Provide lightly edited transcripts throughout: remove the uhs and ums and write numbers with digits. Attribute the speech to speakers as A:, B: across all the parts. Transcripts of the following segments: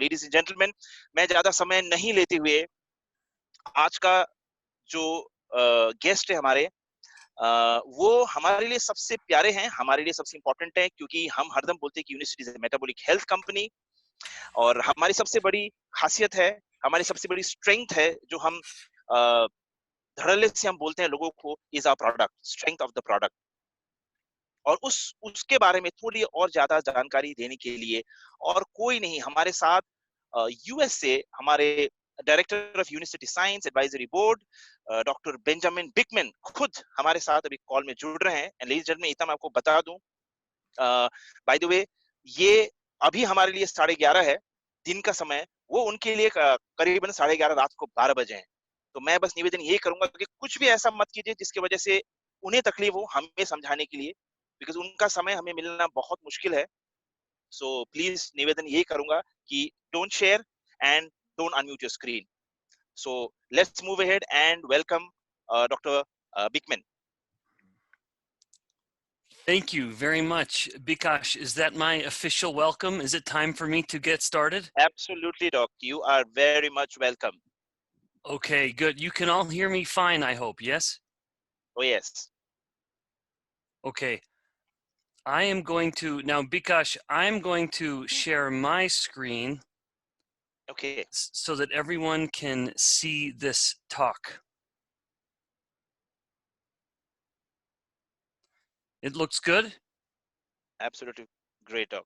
A: Ladies and gentleman, मैं ज्यादा समय नहीं लेते हुए आज का जो गेस्ट है हमारे, वो हमारे लिए सबसे प्यारे हैं, हमारे लिए सबसे इंपॉर्टेंट है, क्योंकि हम हरदम बोलते हैं कि university is metabolic health company. और हमारी सबसे बड़ी खासियत है, हमारी सबसे बड़ी स्ट्रेंथ है, जो हम अ, धड़ल्ले से हम बोलते हैं लोगों को, is our product, strength of the product. और उसके बारे में थोड़ी और ज्यादा जानकारी देने के लिए और कोई नहीं, हमारे साथ यूएस से हमारे director of university science advisory board doctor Benjamin Bikman खुद हमारे साथ अभी कॉल में जुड़ रहे हैं। एंड लेडीज एंड जेंटलमैन, इतना मैं आपको बता दूं, बाय द वे, ये अभी हमारे लिए 11:30 है दिन का समय, वो उनके लिए करीबन 11:30 रात को 12 बजे हैं। तो मैं बस निवेदन ये करूंगा कि कुछ भी ऐसा मत कीजिए जिसकी वजह से उन्हें तकलीफ हो हमें समझाने के लिए, बिकॉज उनका समय हमें मिलना बहुत मुश्किल है। सो प्लीज निवेदन यही करूंगा कि don't share and don't unmute your screen. So let's move ahead and welcome doctor Bikman.
B: Thank you very much. Bikash, is that my official welcome? Is it time for me to get started?
A: Absolutely, Doc. You are very much welcome.
B: Okay, good. You can all hear me fine, I hope, yes?
A: Oh, yes.
B: Okay. I am going to, now Bikash, I'm going to share my screen
A: Okay.
B: so that everyone can see this talk. It looks good?
A: Absolutely great, Doc.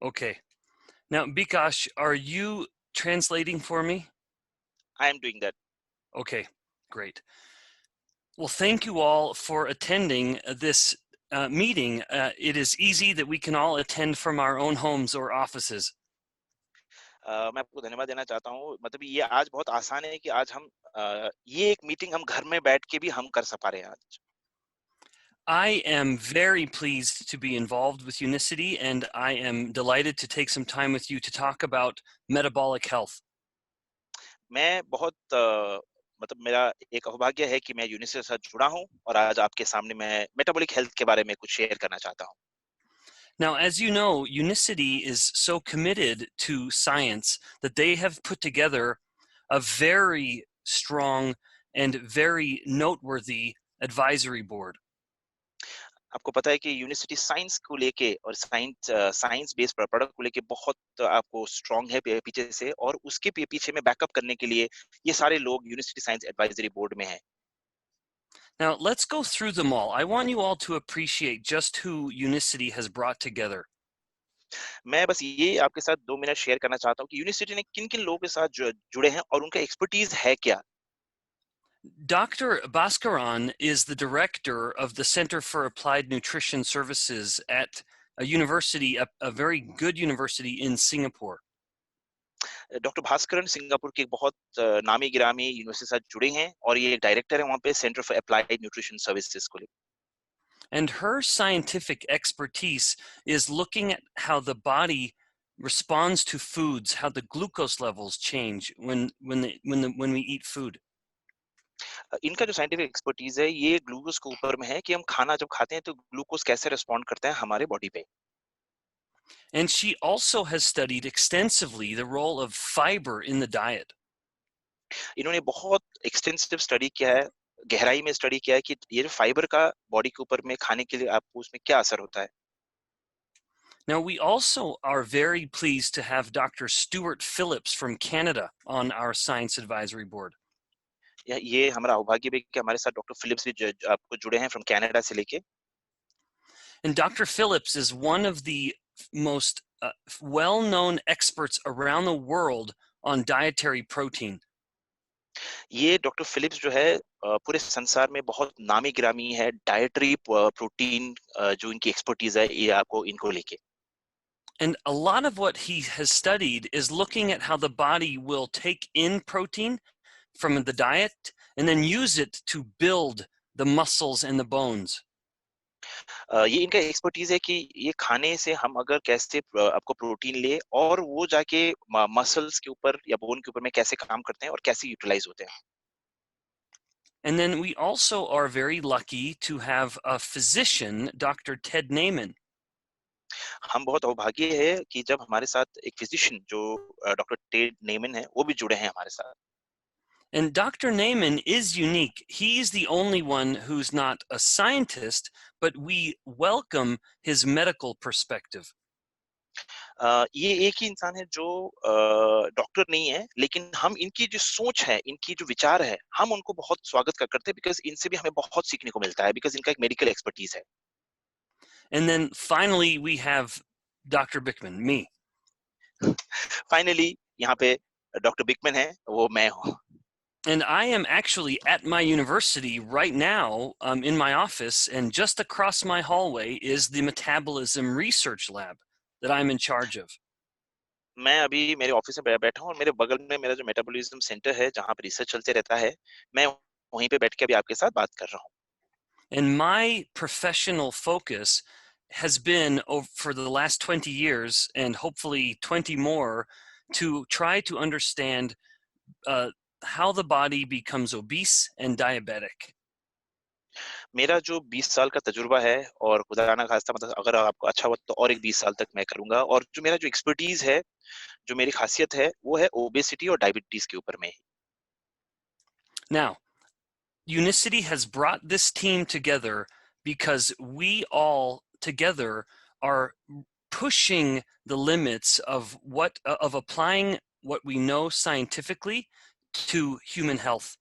B: Okay. Now, Bikash, are you translating for me?
A: I am doing that.
B: Okay, great. Well, thank you all for attending this meeting. It is easy that we can all attend from our own homes or offices.
A: मैं आपको धन्यवाद देना चाहता हूँ, मतलब ये आज बहुत आसान है कि आज हम ये एक मीटिंग हम घर में बैठ के भी हम कर पा रहे हैं आज।
B: I am very pleased to be involved with Unicity, and I am delighted to take some time with you to talk about metabolic health.
A: मैं बहुत मतलब मेरा एक सौभाग्य है कि मैं यूनिसेफ के साथ जुड़ा हूँ और आज आपके सामने मैं मेटाबॉलिक हेल्थ के बारे में कुछ शेयर करना चाहता हूँ।
B: Now, as you know, Unicity is so committed to science that they have put together a very strong and very noteworthy advisory board.
A: आपको पता है कि यूनिवर्सिटी साइंस को लेके और साइंस बेस्ड प्रोडक्ट को लेके बहुत आपको स्ट्रांग है पीछे से, और उसके पीछे में बैकअप करने के लिए ये सारे लोग यूनिवर्सिटी साइंस एडवाइजरी बोर्ड में हैं।
B: Now, let's go through them all. I want you all to appreciate just who Unicity has brought together.
A: मैं बस ये आपके साथ 2 मिनट शेयर करना चाहता हूँ कि यूनिवर्सिटी ने किन किन लोगों के साथ जुड़े हैं और उनका एक्सपर्टीज है क्या।
B: Dr. Bhaskaran is the director of the Center for Applied Nutrition Services at a university, a very good university in Singapore.
A: Doctor Bhaskaran Singapore के एक बहुत नामी गिरामी यूनिवर्सिटी के साथ जुड़े हैं और ये एक डायरेक्टर है वहाँ पे centre for applied nutrition services को लेकर।
B: And her scientific expertise is looking at how the body responds to foods, how the glucose levels change when we eat food.
A: इनका जो साइंटिफिक एक्सपर्टीज है ये ग्लूकोज के ऊपर में है कि हम खाना जब खाते हैं तो ग्लूकोज कैसे रिस्पॉन्ड करता है हमारे बॉडी पे।
B: And she also has studied extensively the role of fiber in the diet.
A: इन्होंने बहुत एक्सटेंसिव स्टडी किया है, गहराई में स्टडी किया है कि ये जो फाइबर का बॉडी के ऊपर में खाने के लिए आपको उसमें क्या असर होता है।
B: Now, we also are very pleased to have Dr. Stuart Phillips from Canada on our Science Advisory Board.
A: ये हमारा सौभाग्य भी कि हमारे साथ डॉक्टर फिलिप्स भी आपको जुड़े हैं फ्रॉम कनाडा से लेके।
B: And Dr. Phillips is one of the most well-known experts around the world on dietary protein.
A: ये डॉक्टर फिलिप्स जो है पूरे संसार में बहुत नामी गिरामी है डाइटरी प्रोटीन, जो इनकी एक्सपर्टीज है ये आपको इनको लेके।
B: And a lot of what he has studied is looking at how the body will take in protein from the diet and then use it to build the muscles and the bones.
A: ये इनका expertise है कि ये खाने से हम अगर कैसे आपको प्रोटीन ले और वो जाके मसल्स के ऊपर या बोन के ऊपर में कैसे काम करते हैं और कैसे यूटिलाइज होते हैं।
B: And then we also are very lucky to have a physician, Dr. Ted Naiman.
A: हम बहुत अभागे हैं कि जब हमारे साथ एक फिजिशियन जो डॉक्टर टेड नेमन है, वो भी जुड़े हैं हमारे साथ।
B: And Dr. Naiman is unique. He's the only one who's not a scientist, but we welcome his medical perspective.
A: ये एक ही इंसान है जो डॉक्टर नहीं है, लेकिन हम इनकी जो सोच है, इनकी जो विचार है, हम उनको बहुत स्वागत करते हैं बिकॉज़ इनसे भी हमें बहुत सीखने को मिलता है बिकॉज़ इनका एक मेडिकल एक्सपर्टीज़ है।
B: And then finally, we have Dr. Bickman, me.
A: Finally यहाँ पे डॉक्टर बिकमन है, वो मैं हूँ।
B: And I am actually at my university right now in my office, and just across my hallway is the metabolism research lab that I'm in charge of.
A: मैं अभी मेरे office में बैठा हूँ और मेरे बगल में मेरा जो मेटाबॉलिज्म सेंटर है, जहाँ पे रिसर्च चलते रहता है, मैं वहीं पे बैठ के अभी आपके साथ बात कर रहा हूँ।
B: And my professional focus has been for the last 20 years and hopefully 20 more to try to understand uh, how the body becomes obese and diabetic.
A: मेरा जो 20 साल का तजुर्बा है और खुदा ना खास्ता मतलब अगर आपको अच्छा हुआ तो और एक 20 साल तक मैं करूँगा और जो मेरा जो एक्सपर्टीज़ है, जो मेरी खासियत है, वो है ओबेसिटी और डायबिटीज़ के ऊपर में।
B: Now, Unicity has brought this team together because we all together are pushing the limits of applying what we know scientifically to human health.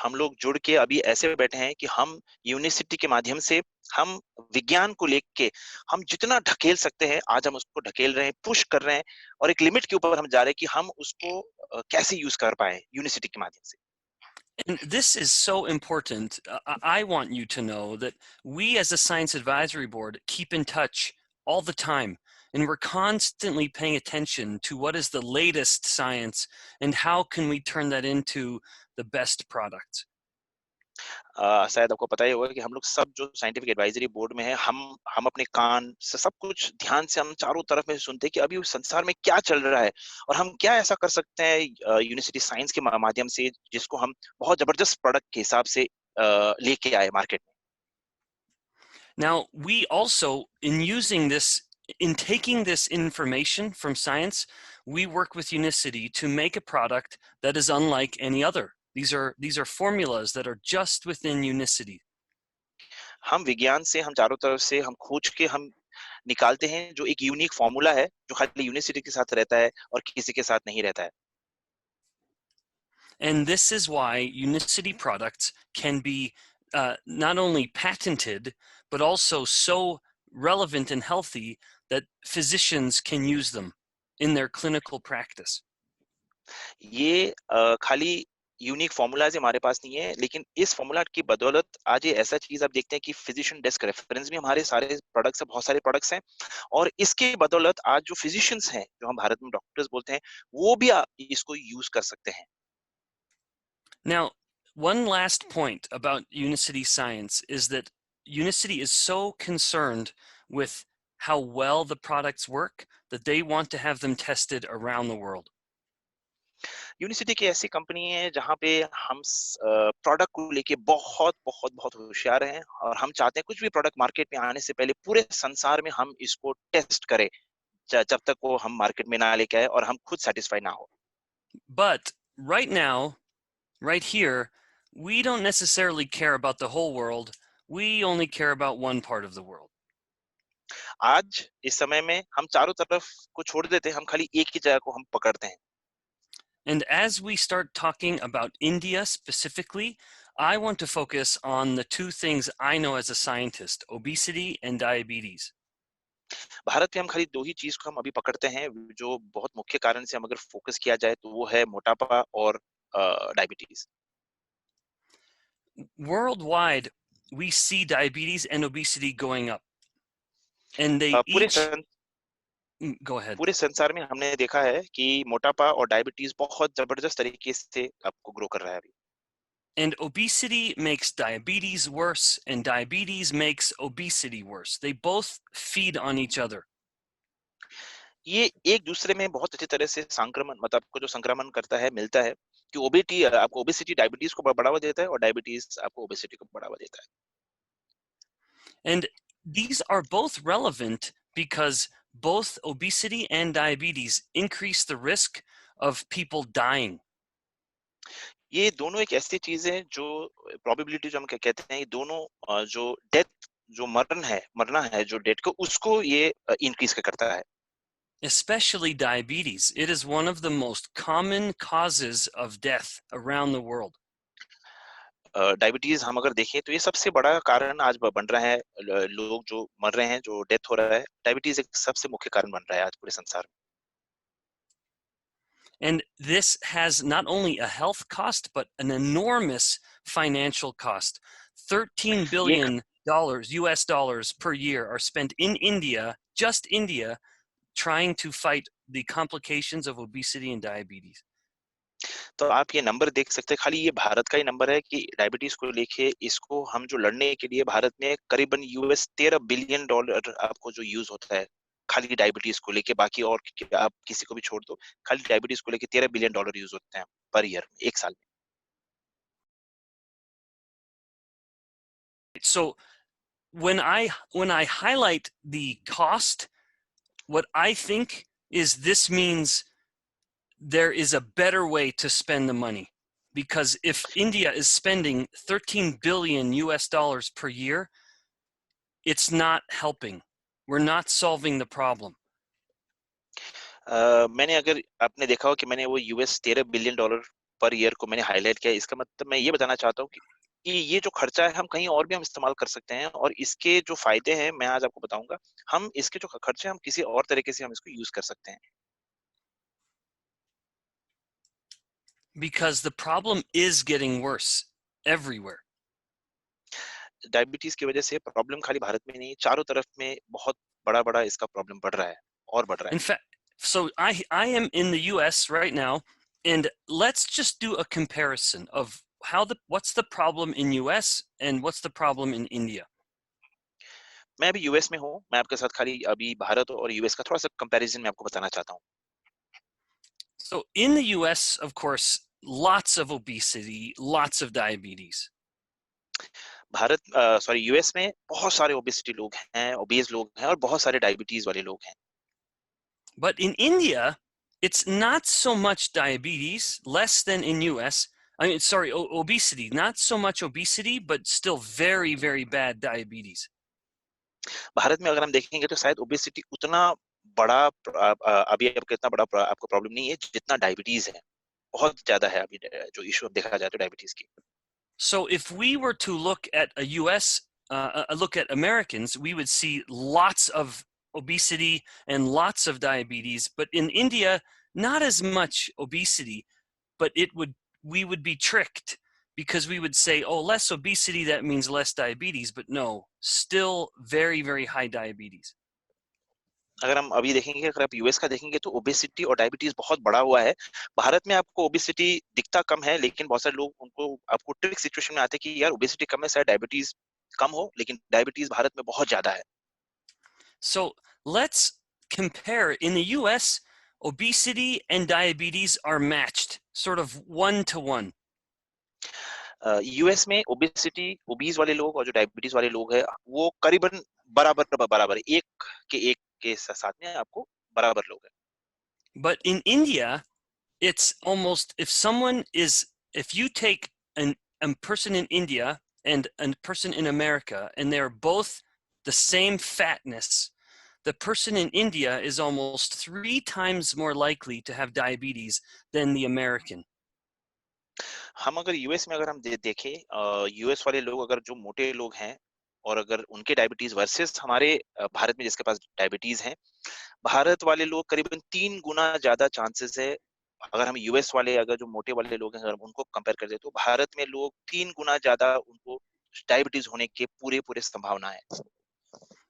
A: हम लोग जुड़ के अभी ऐसे बैठे हैं कि हम यूनिवर्सिटी के माध्यम से हम विज्ञान को लेके हम जितना ढकेल सकते हैं, आज हम उसको ढकेल रहे हैं, पुश कर रहे हैं और एक लिमिट के ऊपर हम जा रहे हैं कि हम उसको कैसे यूज़ कर पाएँ यूनिवर्सिटी के माध्यम से।
B: And this is so important. I want you to know that we, as a science advisory board, keep in touch all the time. And we're constantly paying attention to what is the latest science and how can we turn that into the best product.
A: शायद आपको पता ही होगा कि हम लोग सब जो scientific advisory board में है, हम अपने कान से सब कुछ ध्यान से हम चारों तरफ में सुनते हैं कि अभी उस संसार में क्या चल रहा है और हम क्या ऐसा कर सकते हैं यूनिवर्सिटी साइंस के माध्यम से जिसको हम बहुत जबरदस्त प्रोडक्ट के हिसाब से लेके आए मार्केट में।
B: Now, we also, in taking this information from science, we work with Unicity to make a product that is unlike any other. These are formulas that are just within Unicity.
A: हम विज्ञान से हम चारों तरफ से हम खोज के हम निकालते हैं जो एक यूनिक फॉर्मूला है जो खाली यूनिवर्सिटी के साथ रहता है और किसी के साथ नहीं रहता है।
B: And this is why Unicity products can be not only patented, but also so relevant and healthy that physicians can use them in their clinical practice.
A: ये खाली यूनिक फॉर्मूलाज हमारे पास नहीं है, लेकिन इस फॉर्मूला की बदौलत आज ये ऐसा चीज आप देखते हैं कि फिजिशियन डेस्क रेफरेंस भी हमारे सारे प्रोडक्ट्स बहुत सारे प्रोडक्ट्स हैं और इसके बदौलत आज जो फिजिशियंस हैं जो हम भारत में डॉक्टर्स बोलते हैं वो भी इसको यूज कर सकते हैं।
B: Now, one last point about Unicity Science is that Unicity is so concerned with how well the products work that they want to have them tested around the world.
A: University की ऐसी company है जहाँ पे हम product को लेके बहुत बहुत बहुत होशियार हैं और हम चाहते हैं कुछ भी प्रोडक्ट मार्केट में आने से पहले पूरे संसार में हम इसको टेस्ट करें जब तक वो हम मार्केट में ना लेके आए और हम खुद सेटिस्फाई ना हो।
B: But right now, right here, we don't necessarily care about the whole world. We only care about one part of the world.
A: आज इस समय में हम चारों तरफ को छोड़ देते हैं, हम खाली एक ही जगह को हम पकड़ते हैं।
B: And as we start talking about India specifically, I want to focus on the two things I know as a scientist, obesity and diabetes.
A: Bharat में हम खाली दो ही चीज को हम अभी पकड़ते हैं जो बहुत मुख्य कारण से हम अगर फोकस किया जाए तो वो है मोटापा और diabetes.
B: Worldwide, we see diabetes and obesity going up. And they
A: पूरे
B: each, go ahead.
A: पूरे संसार में हमने देखा है कि मोटापा और डायबिटीज बहुत जबरदस्त तरीके से आपको ग्रो कर रहा है अभी।
B: And obesity makes diabetes worse, and diabetes makes obesity worse. They both feed on each other.
A: ये एक दूसरे में बहुत अच्छी तरह से संक्रमण मतलब आपको जो संक्रमण करता है मिलता है कि ओबेटी आपको ओबेसिटी डायबिटीज को बढ़ावा देता है और डायबिटीज आपको ओबेसिटी को बढ़ावा देता है।
B: And these are both relevant because both obesity and diabetes increase the risk of people dying.
A: ये दोनों एक ऐसी चीज है जो प्रोबेबिलिटी जो हम कहते हैं, ये दोनों जो डेथ, जो मरना है जो डेथ को, उसको ये इंक्रीज करता है।
B: Especially diabetes. It is one of the most common causes of death around the world.
A: Diabetes हम अगर देखें तो ये सबसे बड़ा कारण आज बन रहा है। लोग जो मर रहे हैं, जो डेथ हो रहा है, डायबिटीज एक सबसे मुख्य कारण बन रहा है आज पूरे संसार में।
B: And this has not only a health cost, but an enormous financial cost. $13
A: ये एक
B: billion US dollars per year are spent in India, just India, trying to fight the complications of obesity and diabetes.
A: तो आप ये number देख सकते हैं, खाली ये भारत का ही नंबर है कि डायबिटीज को लेके इसको हम जो लड़ने के लिए भारत में करीबन यूएस $13 बिलियन आपको जो यूज होता है खाली डायबिटीज को लेके। बाकी और आप किसी को भी छोड़ दो, खाली डायबिटीज को लेके $13 बिलियन यूज होते हैं पर ईयर, एक साल में।
B: So when I highlight the cost, what I think is this means there is a better way to spend the money. Because if India is spending 13 billion US dollars per year, it's not helping. We're not solving the problem.
A: मैंने अगर आपने देखा हो कि मैंने वो US $13 billion per year को मैंने हाईलाइट किया, इसका मतलब मैं ये बताना चाहता हूँ कि ये जो खर्चा है हम कहीं और भी हम इस्तेमाल कर सकते हैं, और इसके जो फायदे हैं मैं आज आपको बताऊंगा। हम इसके जो खर्चे हैं हम किसी और तरीके से हम इसको यूज कर सकते हैं।
B: Because the problem is getting worse everywhere.
A: Diabetes की वजह से प्रॉब्लम खाली भारत में नहीं, चारों तरफ में बहुत बड़ा बड़ा इसका प्रॉब्लम बढ़ रहा है और बढ़ रहा
B: In fact, so I am in the US right now, and let's just do a comparison of what's the problem in US and what's the problem in India.
A: है। मैं अभी यूएस में हूँ, मैं आपके साथ खाली अभी भारत और यूएस का थोड़ा सा कंपैरिजन मैं आपको बताना चाहता हूँ।
B: So in the US, of course, lots of obesity, lots of diabetes.
A: US में बहुत सारे ओबेसिटी लोग हैं, ओबेस लोग हैं, और बहुत सारे डायबिटीज वाले लोग हैं।
B: But in India, it's not so much diabetes, less than in US. I mean, sorry, obesity, not so much obesity, but still very, very bad diabetes.
A: Bharat में अगर हम देखेंगे तो शायद ओबेसिटी उतना बड़ा अभी आपको इतना बड़ा आपको प्रॉब्लम नहीं है जितना डायबिटीज है। बहुत ज्यादा है अभी जो इशू अब देखा जाए तो डायबिटीज की।
B: So if we were to look at a US, look at Americans, we would see lots of obesity and lots of diabetes. But in India, not as much obesity, but we would be tricked because we would say, oh, less obesity, that means less diabetes. But no, still very, very high diabetes.
A: अगर हम अभी देखेंगे, अगर आप US का देखेंगे तो obesity और डायबिटीज बहुत बड़ा हुआ है। भारत में आपको ओबेसिटी दिखता कम है, लेकिन बहुत सारे लोग उनको आपको ट्रिक सिचुएशन में आते हैं कि यार ओबेसिटी कम है, शायद डायबिटीज कम हो, लेकिन डायबिटीज भारत में बहुत ज्यादा है।
B: So let's compare. In the US, obesity and diabetes are matched, sort of one to one.
A: US में ओबेसिटी, ओबीज वाले लोग और जो डायबिटीज वाले लोग हैं वो करीबन बराबर बराबर एक के साथ में आपको बराबर लोग हैं।
B: But in India, it's almost if you take a person in India and a person in America, and they're both the same fatness, the person in India is almost 3 times more likely to have diabetes than the American.
A: हम अगर US में अगर हम देखें, US वाले लोग अगर जो मोटे लोग हैं और अगर उनके डायबिटीज वर्सेस हमारे भारत में जिसके पास डायबिटीज है, भारत वाले लोग करीबन 3 गुना ज्यादा चांसेस है। अगर हम यूएस वाले अगर जो मोटे वाले लोग हैं अगर हम उनको कंपेयर कर दे तो भारत में लोग 3 गुना ज्यादा उनको डायबिटीज होने के पूरे पूरे संभावना है।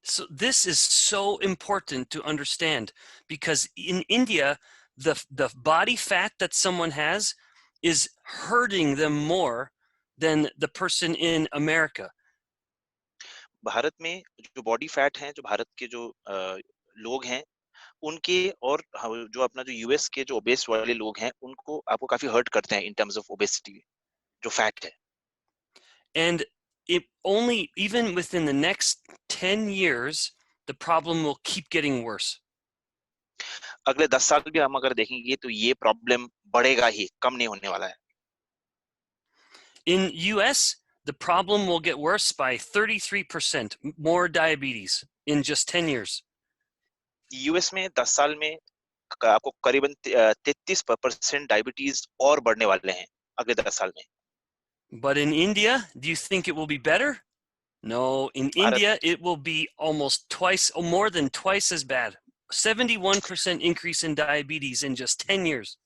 B: So this is so important to understand because in India, the body fat that someone has is hurting them more than the person in America.
A: Bharat में जो बॉडी फैट है, जो भारत के जो लोग हैं उनके और जो अपना जो यूएस के जो ओबेस वाले लोग हैं उनको आपको काफी हर्ट करते हैं इन टर्म्स ऑफ ओबेसिटी, जो फैट है।
B: And even within the next 10 years, the problem will keep getting worse.
A: अगले 10 साल भी हम अगर देखेंगे तो ये प्रॉब्लम बढ़ेगा ही, कम नहीं होने वाला है.
B: In US, the problem will get worse by 33% more diabetes in just 10 years.
A: US में 10 साल में आपको करीबन 33% डायबिटीज और बढ़ने वाले हैं अगले 10 साल में.
B: But in India, do you think it will be better? No, in
A: Bharat
B: India, it will be almost twice, or more than twice as bad. 71% increase in diabetes in just 10 years.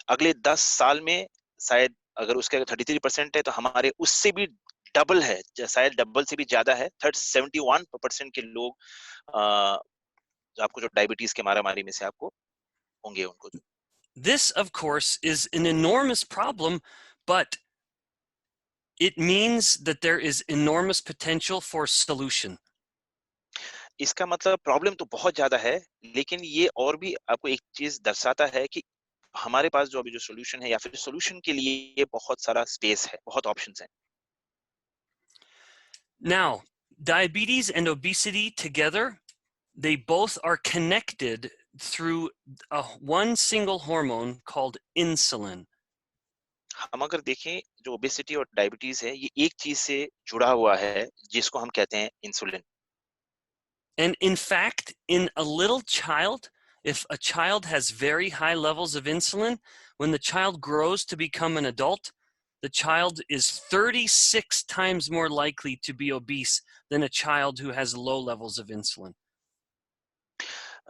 A: अगले 10 साल में शायद अगर उसके 33% है तो हमारे उससे भी डबल है, शायद डबल से भी ज्यादा है. 71% के लोग आपको जो डायबिटीज के मारामारी में से आपको होंगे उनको.
B: This, of course, is an enormous problem, but it means that there is enormous potential for solution.
A: इसका मतलब प्रॉब्लम तो बहुत ज्यादा है, लेकिन ये और भी आपको एक चीज दर्शाता है कि हमारे पास जो अभी जो सोल्यूशन है या फिर सोल्यूशन के लिए बहुत सारा स्पेस है, बहुत ऑप्शंस हैं.
B: Now, diabetes and obesity together, they both are connected through one single hormone called insulin.
A: हम अगर देखें जो ओबेसिटी और डायबिटीज है, ये एक चीज से जुड़ा हुआ है जिसको हम कहते हैं insulin.
B: And in fact, in a little child, if a child has very high levels of insulin, when the child grows to become an adult, the child is 36 times more likely to be obese than a child who has low levels of insulin.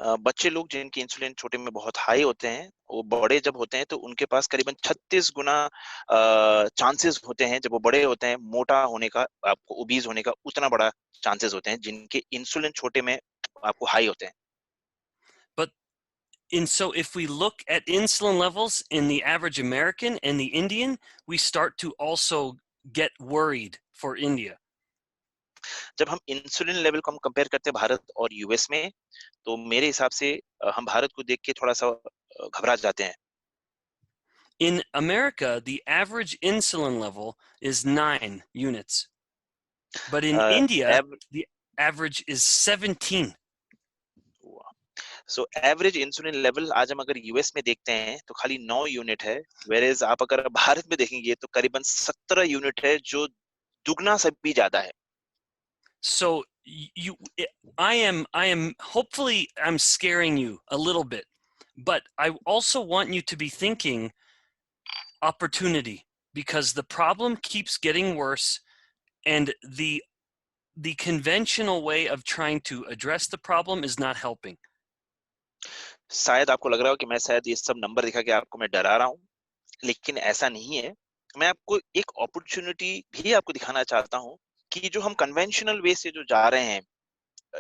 A: बच्चे लोग जिनके insulin छोटे में बहुत high होते हैं, वो बड़े जब होते हैं तो उनके पास करीबन 36 गुना चांसेस होते हैं, जब वो बड़े होते हैं मोटा होने का, आपको ओबीज होने का उतना बड़ा चांसेस होते हैं जिनके इंसुलिन छोटे में आपको हाई होते हैं.
B: And so if we look at insulin levels in the average American and the Indian, we start to also get worried for India.
A: जब हम इंसुलिन लेवल को हम कंपेयर करते हैं भारत और यूएस में, तो मेरे हिसाब से हम भारत को देख के थोड़ा सा घबरा जाते हैं.
B: In America, the average insulin level is 9 units. But in India, the average is 17.
A: So average insulin level आज हम अगर यूएस में देखते हैं तो खाली 9 यूनिट है, वेरेज आप अगर भारत में देखेंगे तो करीबन 17 यूनिट है, जो दुगना से भी ज्यादा है.
B: So I am hopefully I'm scaring you a little bit, but I also want you to be thinking opportunity, because the problem keeps getting worse and the conventional way of trying to address the problem is not helping.
A: शायद आपको लग रहा हो कि मैं शायद ये सब नंबर दिखा के आपको मैं डरा रहा हूँ, लेकिन ऐसा नहीं है. मैं आपको एक अपॉर्चुनिटी भी आपको दिखाना चाहता हूँ कि जो हम कन्वेंशनल वे से जो जा रहे हैं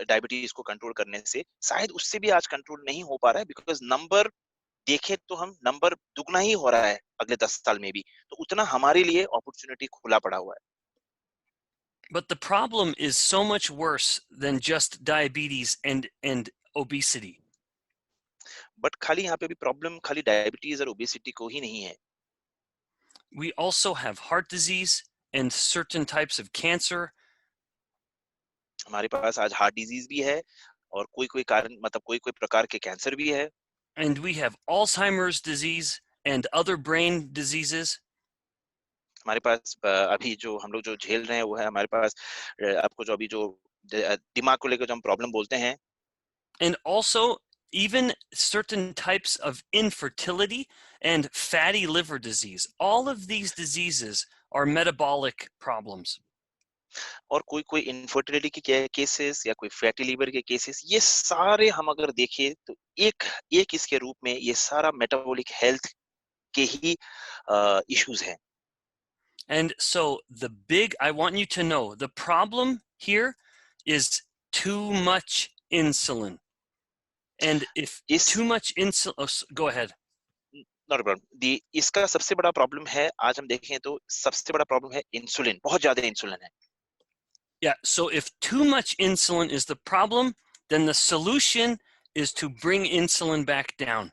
A: डायबिटीज को कंट्रोल करने से, शायद उससे भी आज कंट्रोल नहीं हो पा रहा है, बिकॉज नंबर देखे तो हम नंबर दुगना ही हो रहा है अगले 10 साल में भी, तो उतना हमारे लिए अपॉर्चुनिटी खुला पड़ा हुआ है.
B: But the problem is so much worse than just diabetes and obesity.
A: But खाली यहाँ पे भी प्रॉब्लम खाली डायबिटीज और ओबेसिटी को ही नहीं है.
B: We also have heart disease and certain types of cancer.
A: हमारे पास आज हार्ट डिजीज भी है और कोई कोई कारण मतलब कोई कोई प्रकार के कैंसर भी है.
B: And we have Alzheimer's disease and other brain diseases.
A: हमारे पास अभी जो हम लोग जो झेल रहे हैं वो है हमारे पास आपको जो अभी जो दिमाग को लेकर जो हम प्रॉब्लम बोलते हैं.
B: And also even certain types of infertility and fatty liver disease. All of these diseases are metabolic problems.
A: और कोई कोई इनफर्टिलिटी के केसेस या कोई फैटी लीवर के केसेस, ये सारे हम अगर देखें तो एक एक इसके रूप में ये सारा मेटाबॉलिक हेल्थ के ही इश्यूज हैं.
B: And so I want you to know, the problem here is too much insulin. And if too much insulin, go ahead.
A: Not problem. इसका सबसे बड़ा प्रॉब्लम है, आज हम देखें तो सबसे बड़ा प्रॉब्लम है इंसुलिन, बहुत ज्यादा इंसुलिन है.
B: Yeah, so if too much insulin is the problem, then the solution is to bring insulin back down.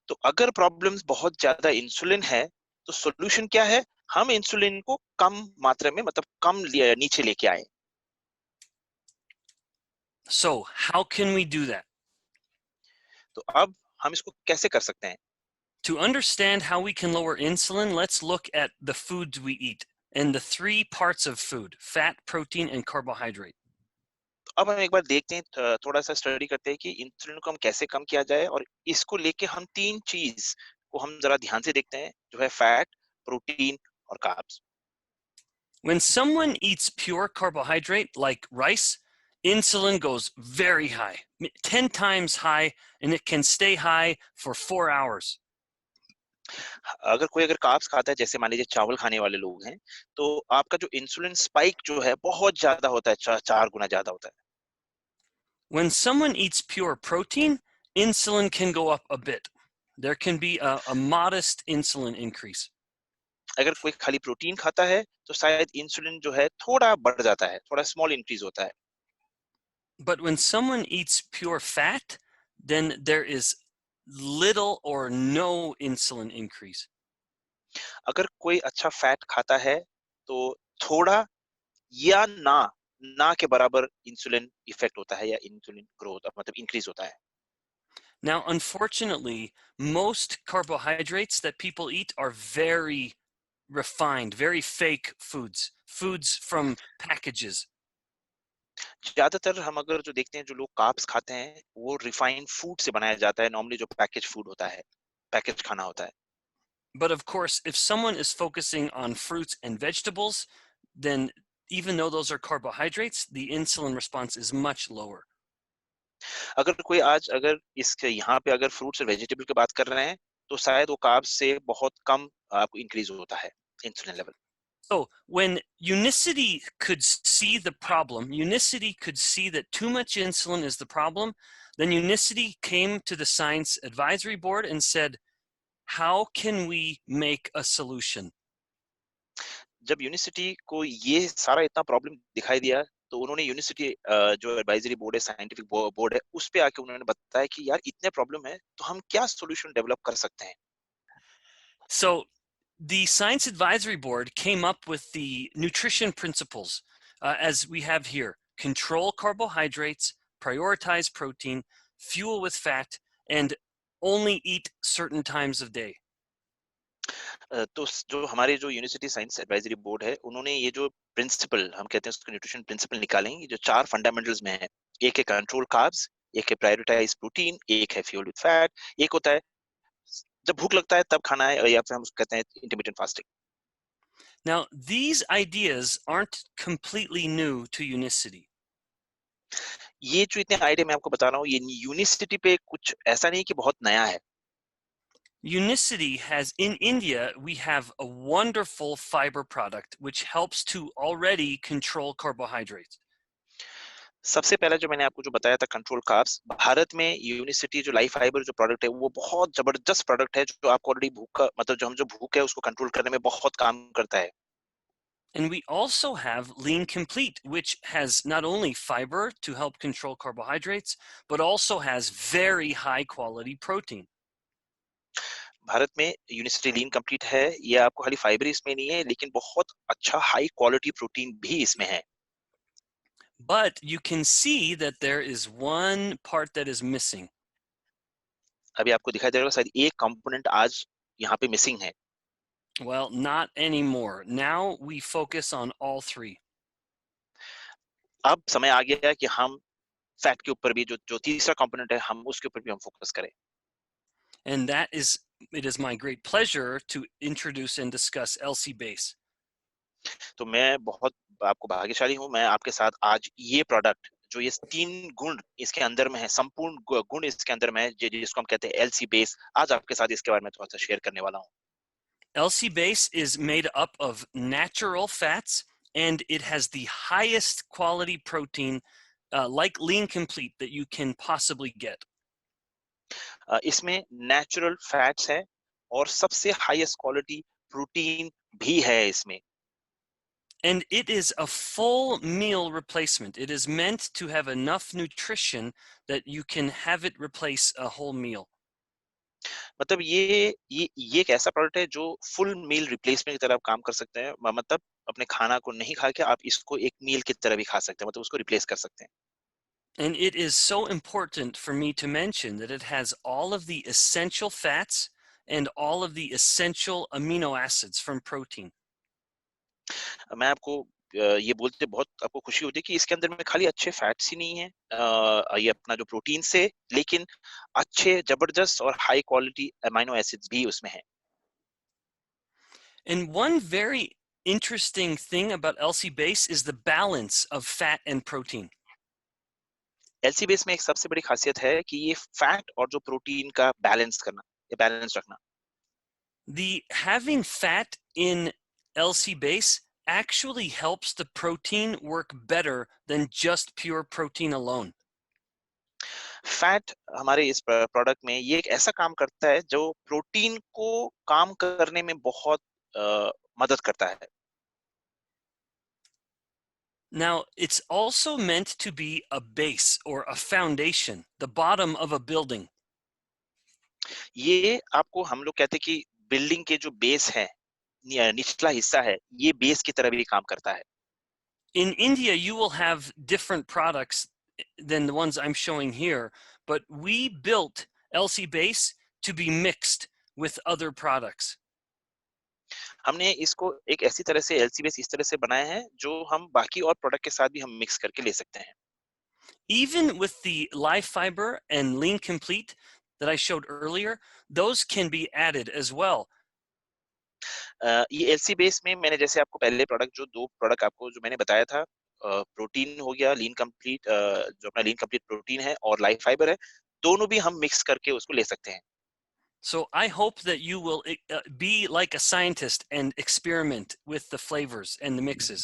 A: तो अगर प्रॉब्लम्स बहुत ज्यादा इंसुलिन है तो सॉल्यूशन क्या है? हम इंसुलिन को कम मात्रा में मतलब नीचे लेके आए।
B: So, how can we do that?
A: तो अब हम इसको कैसे कर सकते हैं?
B: To understand how we can lower insulin, let's look at the foods we eat and the three parts of food: fat, protein, and carbohydrate.
A: तो अब हम एक बार देखते हैं, थोड़ा सा स्टडी करते हैं कि इंसुलिन को हम कैसे कम किया जाए, और इसको लेके हम 3 चीज़ को हम ज़रा ध्यान से देखते हैं, जो है फैट, प्रोटीन और carbs.
B: When someone eats pure carbohydrate like rice, insulin goes very high, 10 times high, and it can stay high for 4 hours.
A: अगर कार्ब्स खाता है, जैसे मान लीजिए चावल खाने वाले लोग हैं, तो आपका जो इंसुलिन स्पाइक जो है बहुत ज़्यादा होता है, 4 गुना ज़्यादा होता है।
B: When someone eats pure protein, insulin can go up a bit. There can be a modest insulin increase.
A: अगर कोई खाली प्रोटीन खाता है, तो शायद इंसुलिन जो है थोड़ा बढ़ जाता है, थोड़ा स्मॉल इंक्रीज होता है।
B: But when someone eats pure fat, then there is little or no insulin increase.
A: अगर कोई अच्छा फैट खाता है, तो थोड़ा या ना के बराबर इंसुलिन इफेक्ट होता है, या इंसुलिन ग्रोथ मतलब इंक्रीज होता है।
B: Now, unfortunately, most carbohydrates that people eat are very refined, very fake foods, foods from packages.
A: ज्यादातर हम अगर जो देखते हैं, जो लोग कार्ब्स खाते हैं, वो रिफाइंड फूड से बनाया जाता है, नॉर्मली जो पैकेज फूड होता है, पैकेज खाना होता है।
B: But of course, if someone is focusing on fruits and vegetables, then even though those are carbohydrates, the insulin response is much lower.
A: अगर इसके यहाँ पे अगर फ्रूट्स और वेजिटेबल की बात कर रहे हैं, तो शायद वो कार्ब्स से बहुत कम आपको इंक्रीज होता है insulin level.
B: So when Unicity could see the problem, Unicity could see that too much insulin is the problem, then Unicity came to the Science Advisory Board and said, how can we make a solution?
A: जब university को ये सारा इतना problem दिखाई दिया, तो उन्होंने university जो एडवाइजरी बोर्ड है, साइंटिफिक बोर्ड है, उस पे आके उन्होंने बताया कि यार इतने प्रॉब्लम है, तो हम क्या सॉल्यूशन डेवलप कर सकते हैं।
B: So the Science Advisory Board came up with the nutrition principles as we have here: control carbohydrates, prioritize protein, fuel with fat, and only eat certain times of day.
A: तो जो हमारे जो university science advisory board है, उन्होंने ये जो principal हम कहते हैं उसको न्यूट्रिशन प्रिंसिपल निकाले हैं, ये जो 4 फंडामेंटल्स में है। एक है कंट्रोल कार्ब्स, एक है प्रायोरिटाइज प्रोटीन, एक है फ्यूल विद फैट, एक होता है जब भूख लगता है तब खाना है, या फिर हम उसको कहते हैं intermittent fasting.
B: Now, these ideas aren't completely new to Unicity.
A: ये जो इतने आइडिया मैं आपको बता रहा हूँ, ये यूनिवर्सिटी पे कुछ ऐसा नहीं कि बहुत नया है।
B: Unicity has, in India, we have a wonderful fiber product which helps to already control carbohydrates.
A: सबसे पहला जो मैंने आपको जो बताया था कंट्रोल कार्ब्स, भारत में यूनिसिटी जो लाइफ फाइबर जो प्रोडक्ट है, वो बहुत जबरदस्त प्रोडक्ट है, जो आपको ऑलरेडी भूख का मतलब जो हम जो भूख है उसको कंट्रोल करने में बहुत काम करता है।
B: And we also have Lean Complete, which has not only fiber to help control carbohydrates, but also has very high quality protein.
A: Bharat में यूनिसिटी लीन कंप्लीट है, ये आपको खाली फाइबर इसमें नहीं है, लेकिन बहुत अच्छा हाई क्वालिटी प्रोटीन भी इसमें है।
B: But you can see that there is one part that is missing.
A: अभी आपको दिखाई दे रहा होगा, शायद एक कंपोनेंट आज यहाँ पे मिसिंग है।
B: Well, not anymore. Now we focus on all three.
A: अब समय आ गया है कि हम फैट के ऊपर भी जो तीसरा कंपोनेंट है, हम उसके ऊपर भी हम फोकस करें।
B: And it is my great pleasure to introduce and discuss LC base.
A: तो मैं बहुत आपको भाग्यशाली हूँ, मैं आपके साथ आज ये प्रोडक्ट जो ये 3 गुण इसके अंदर में है, संपूर्ण गुण इसके अंदर में है, जिसको हम कहते हैं एलसी बेस, आज आपके साथ इसके बारे में थोड़ा सा शेयर करने वाला हूँ।
B: LC base is made up of natural fats, and it has the highest quality protein, like Lean Complete, that you can possibly get.
A: इसमें नेचुरल फैट्स है, और सबसे हाईएस्ट क्वालिटी प्रोटीन भी है इसमें।
B: And it is a full meal replacement. It is meant to have enough nutrition that you can have it replace a whole meal.
A: मतलब ये एक ऐसा प्रोडक्ट है जो फुल मील रिप्लेसमेंट की तरह आप काम कर सकते हैं। मतलब अपने खाना को नहीं खा के आप इसको एक मील की तरह भी खा सकते हैं, मतलब उसको रिप्लेस कर सकते हैं।
B: And it is so important for me to mention that it has all of the essential fats and all of the essential amino acids from protein.
A: मैं आपको ये बोलते बहुत आपको खुशी होती है कि इसके अंदर में खाली अच्छे फैट्स ही नहीं है, ये अपना जो प्रोटीन से, लेकिन अच्छे जबरदस्त और हाई क्वालिटी अमीनो एसिड्स भी उसमें है।
B: And one very interesting thing about LC base is the balance of fat and protein.
A: LC base में एक सबसे बड़ी खासियत है कि ये फैट और जो प्रोटीन का बैलेंस करना, ये बैलेंस रखना।
B: The having fat in LC base actually helps the protein work better than just pure protein alone.
A: Fat हमारे इस प्रोडक्ट में ये एक ऐसा काम करता है जो प्रोटीन को काम करने में बहुत मदद करता है।
B: Now, it's also meant to be a base or a foundation, the bottom of a building.
A: ये आपको हम लोग कहते हैं कि बिल्डिंग के जो बेस है, निचला हिस्सा है, ये बेस की तरह भी काम करता है।
B: In India, you will have different products than the ones I'm showing here, but we built LC base to be mixed with other products.
A: हमने इसको एक ऐसी तरह से एलसी बेस इस तरह से बनाया है जो हम बाकी और प्रोडक्ट के साथ भी हम मिक्स करके ले सकते हैं।
B: Even with the live fiber and lean complete that I showed earlier, those can be added as well.
A: ये एलसी बेस में मैंने जैसे आपको पहले प्रोडक्ट जो 2 प्रोडक्ट आपको जो मैंने बताया था, प्रोटीन हो गया लीन कंप्लीट, जो अपना लीन कंप्लीट प्रोटीन है और लाइफ फाइबर है, दोनों भी हम मिक्स करके उसको ले सकते हैं।
B: So I hope that you will be like a scientist and experiment with the flavors and the mixes.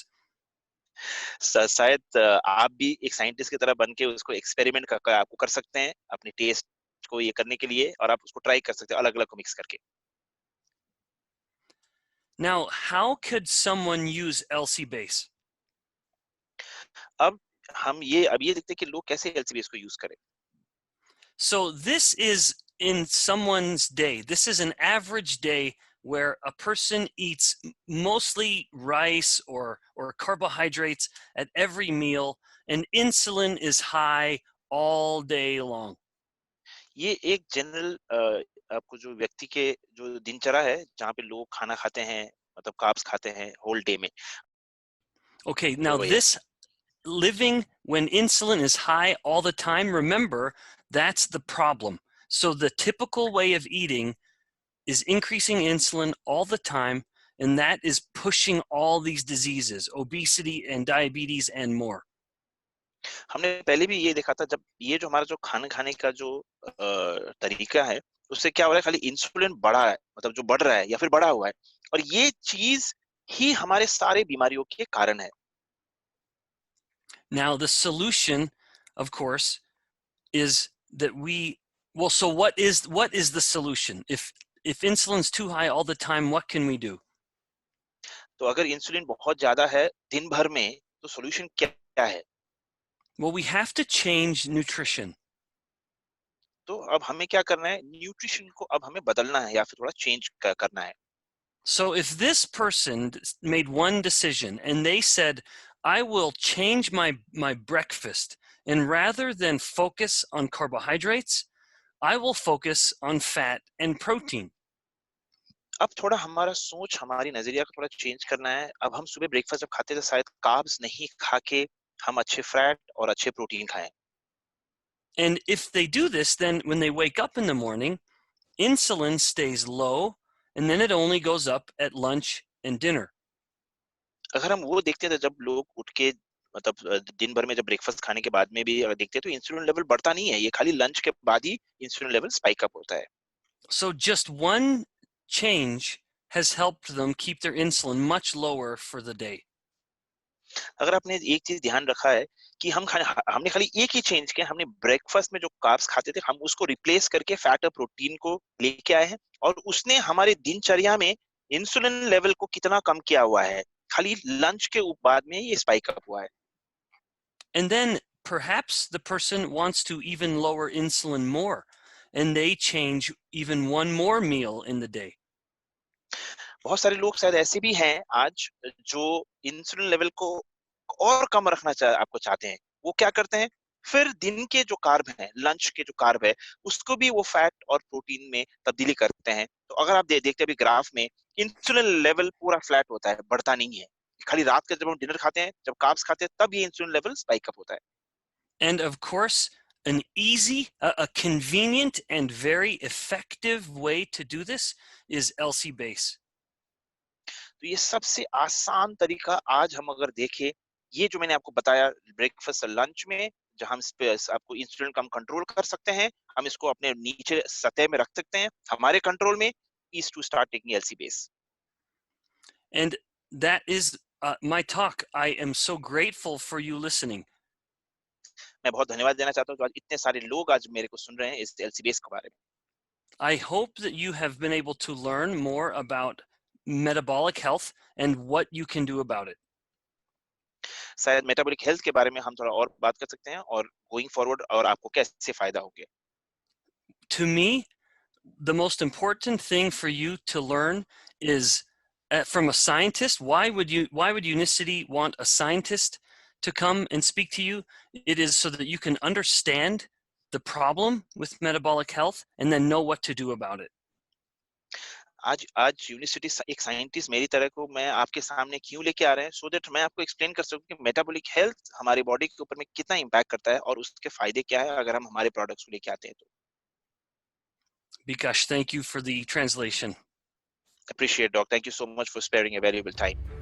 A: शायद आप भी एक साइंटिस्ट की तरह बन के उसको एक्सपेरिमेंट आपको कर सकते हैं अपने टेस्ट को ये करने के लिए, और आप उसको ट्राई कर सकते हैं अलग-अलग को मिक्स करके।
B: Now, how could someone use LC base?
A: अब ये देखते हैं कि लोग कैसे एलसी बेस को यूज करें।
B: So this is in someone's day. This is an average day where a person eats mostly rice or carbohydrates at every meal, and insulin is high all day long.
A: ये एक general आपको जो व्यक्ति के जो दिनचर्या है जहाँ पे लोग खाना खाते हैं, मतलब कार्ब्स खाते हैं होल डे में,
B: Okay,
A: तो
B: now
A: वही है।
B: this living when insulin is high all the time, remember, that's the problem. So the typical way of eating is increasing insulin all the time, and that is pushing all these diseases, obesity and diabetes and more.
A: हमने पहले भी ये देखा था, जब ये जो हमारा जो खाना खाने का जो तरीका है, उससे क्या हो रहा है, खाली इंसुलिन बढ़ा है, मतलब जो बढ़ रहा है या फिर बढ़ा हुआ है, और ये चीज ही हमारे सारे बीमारियों के कारण है।
B: Now, the solution, of course, is that well, so what is the solution? If insulin's too high all the time, what can we do?
A: तो अगर इंसुलिन बहुत ज्यादा है दिन भर में, तो सॉल्यूशन क्या है?
B: Well, we have to change nutrition.
A: तो अब हमें क्या करना है, न्यूट्रिशन को अब हमें बदलना है या फिर थोड़ा चेंज करना है।
B: So if this person made one decision and they said, I will change my breakfast, and rather than focus on carbohydrates, I will focus on fat and protein.
A: अब थोड़ा हमारा सोच, हमारी नजरिया को थोड़ा चेंज करना है। अब हम सुबह ब्रेकफास्ट जब खाते थे, शायद कार्ब्स नहीं खा के हम अच्छे फैट और अच्छे प्रोटीन खाएं।
B: And if they do this, then when they wake up in the morning, insulin stays low, and then it only goes up at lunch and dinner.
A: अगर हम वो देखते थे जब लोग उठ के, मतलब दिन भर में जब ब्रेकफास्ट खाने के बाद में भी अगर देखते, तो इंसुलिन लेवल बढ़ता नहीं है, ये खाली लंच के बाद ही इंसुलिन लेवल स्पाइक अप होता है।
B: So just one change has helped them keep their insulin much lower for the day.
A: अगर आपने एक चीज ध्यान रखा है कि हमने खाली एक ही चेंज किया, हमने ब्रेकफास्ट में जो कार्ब्स खाते थे हम उसको रिप्लेस करके फैट और प्रोटीन को लेके आए हैं, और उसने हमारे दिनचर्या में इंसुलिन लेवल को कितना कम किया हुआ है, खाली लंच के बाद में ये स्पाइक अप हुआ है।
B: And then perhaps the person wants to even lower insulin more. and they change even one more meal in the day.
A: बहुत सारे लोग शायद ऐसे भी हैं आज जो इंसुलिन लेवल को और कम रखना आपको चाहते हैं। वो क्या करते हैं? फिर दिन के जो कार्ब हैं, लंच के जो कार्ब है, उसको भी वो फैट और प्रोटीन में तब्दीली करते हैं। तो अगर आप देखते हैं अभी ग्राफ में इंसुलिन लेवल पूरा फ्लैट होता है, बढ़ता नहीं है। खाली रात के जब हम डिनर खाते हैं, जब कार्ब्स खाते हैं, तब ये इंसुलिन लेवल स्पाइक अप होता है।
B: And of course, an easy, a convenient, and very effective way to do this is LC base.
A: तो ये सबसे आसान तरीका आज हम अगर देखें, ये जो मैंने आपको बताया ब्रेकफास्ट और लंच में, जहाँ हम इस पे आपको इंसुलिन को हम कंट्रोल कर सकते हैं, हम इसको अपने नीचे सतह में रख सकते हैं, हमारे कंट्रोल में, is to start taking LC base.
B: And that is my talk. I am so grateful for you listening.
A: मैं बहुत धन्यवाद देना चाहता हूँ कि आज इतने सारे लोग आज मेरे को सुन रहे हैं इस एलसी बेस के बारे में।
B: I hope that you have been able to learn more about metabolic health and what you can do about it.
A: शायद मेटाबॉलिक हेल्थ के बारे में हम थोड़ा और बात कर सकते हैं और गोइंग फॉरवर्ड और आपको कैसे फ़ायदा होंगे।
B: To me, the most important thing for you to learn is from a scientist. Why would Unicity want a scientist to come and speak to you? It is so that you can understand the problem with metabolic health and then know what to do about it.
A: आज आज university एक scientist मेरी तरह को मैं आपके सामने क्यों लेके आ रहे हैं, सो दैट मैं आपको एक्सप्लेन कर सकूं कि मेटाबॉलिक हेल्थ हमारी बॉडी के ऊपर में कितना इम्पैक्ट करता है और उसके फायदे क्या है अगर हम हमारे प्रोडक्ट्स को लेके आते हैं तो।
B: Bikash, thank you for the translation.
A: Appreciate dog, thank you so much for sparing a valuable time.